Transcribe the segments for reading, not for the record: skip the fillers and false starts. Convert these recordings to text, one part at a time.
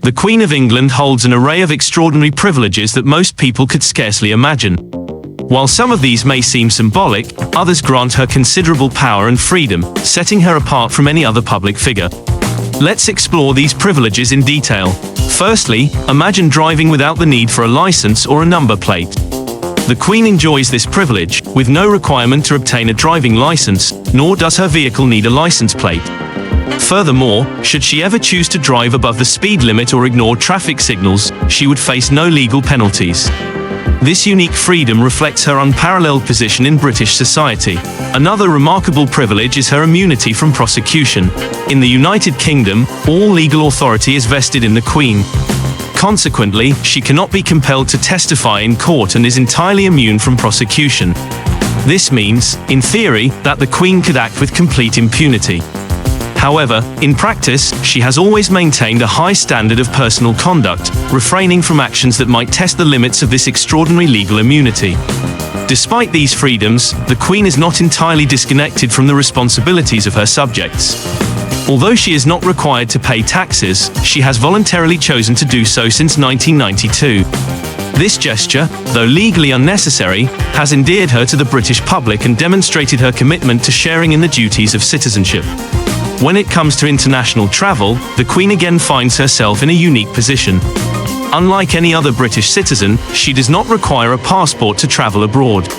The Queen of England holds an array of extraordinary privileges that most people could scarcely imagine. While some of these may seem symbolic, others grant her considerable power and freedom, setting her apart from any other public figure. Let's explore these privileges in detail. Firstly, imagine driving without the need for a license or a number plate. The Queen enjoys this privilege, with no requirement to obtain a driving license, nor does her vehicle need a license plate. Furthermore, should she ever choose to drive above the speed limit or ignore traffic signals, she would face no legal penalties. This unique freedom reflects her unparalleled position in British society. Another remarkable privilege is her immunity from prosecution. In the United Kingdom, all legal authority is vested in the Queen. Consequently, she cannot be compelled to testify in court and is entirely immune from prosecution. This means, in theory, that the Queen could act with complete impunity. However, in practice, she has always maintained a high standard of personal conduct, refraining from actions that might test the limits of this extraordinary legal immunity. Despite these freedoms, the Queen is not entirely disconnected from the responsibilities of her subjects. Although she is not required to pay taxes, she has voluntarily chosen to do so since 1992. This gesture, though legally unnecessary, has endeared her to the British public and demonstrated her commitment to sharing in the duties of citizenship. When it comes to international travel, the Queen again finds herself in a unique position. Unlike any other British citizen, she does not require a passport to travel abroad.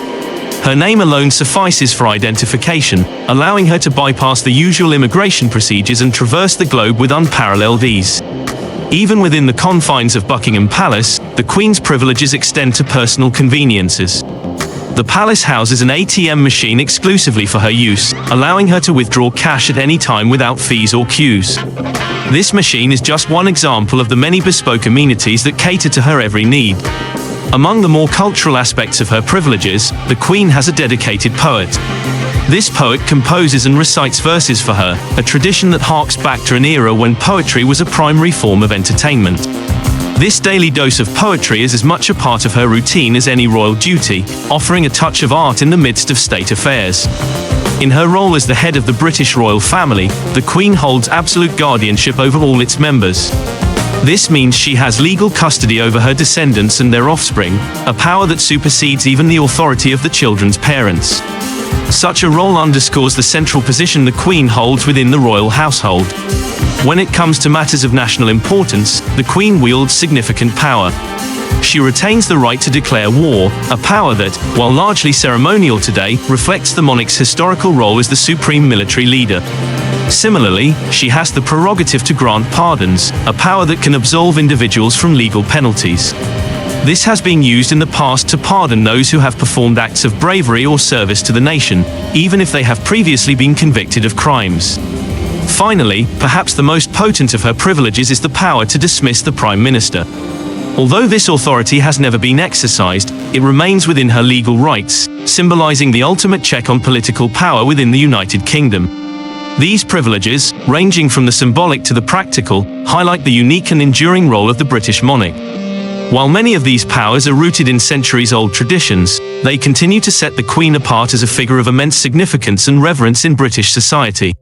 Her name alone suffices for identification, allowing her to bypass the usual immigration procedures and traverse the globe with unparalleled ease. Even within the confines of Buckingham Palace, the Queen's privileges extend to personal conveniences. The palace houses an ATM machine exclusively for her use, allowing her to withdraw cash at any time without fees or queues. This machine is just one example of the many bespoke amenities that cater to her every need. Among the more cultural aspects of her privileges, the Queen has a dedicated poet. This poet composes and recites verses for her, a tradition that harks back to an era when poetry was a primary form of entertainment. This daily dose of poetry is as much a part of her routine as any royal duty, offering a touch of art in the midst of state affairs. In her role as the head of the British royal family, the Queen holds absolute guardianship over all its members. This means she has legal custody over her descendants and their offspring, a power that supersedes even the authority of the children's parents. Such a role underscores the central position the Queen holds within the royal household. When it comes to matters of national importance, the Queen wields significant power. She retains the right to declare war, a power that, while largely ceremonial today, reflects the monarch's historical role as the supreme military leader. Similarly, she has the prerogative to grant pardons, a power that can absolve individuals from legal penalties. This has been used in the past to pardon those who have performed acts of bravery or service to the nation, even if they have previously been convicted of crimes. Finally, perhaps the most potent of her privileges is the power to dismiss the Prime Minister. Although this authority has never been exercised, it remains within her legal rights, symbolizing the ultimate check on political power within the United Kingdom. These privileges, ranging from the symbolic to the practical, highlight the unique and enduring role of the British monarch. While many of these powers are rooted in centuries-old traditions, they continue to set the Queen apart as a figure of immense significance and reverence in British society.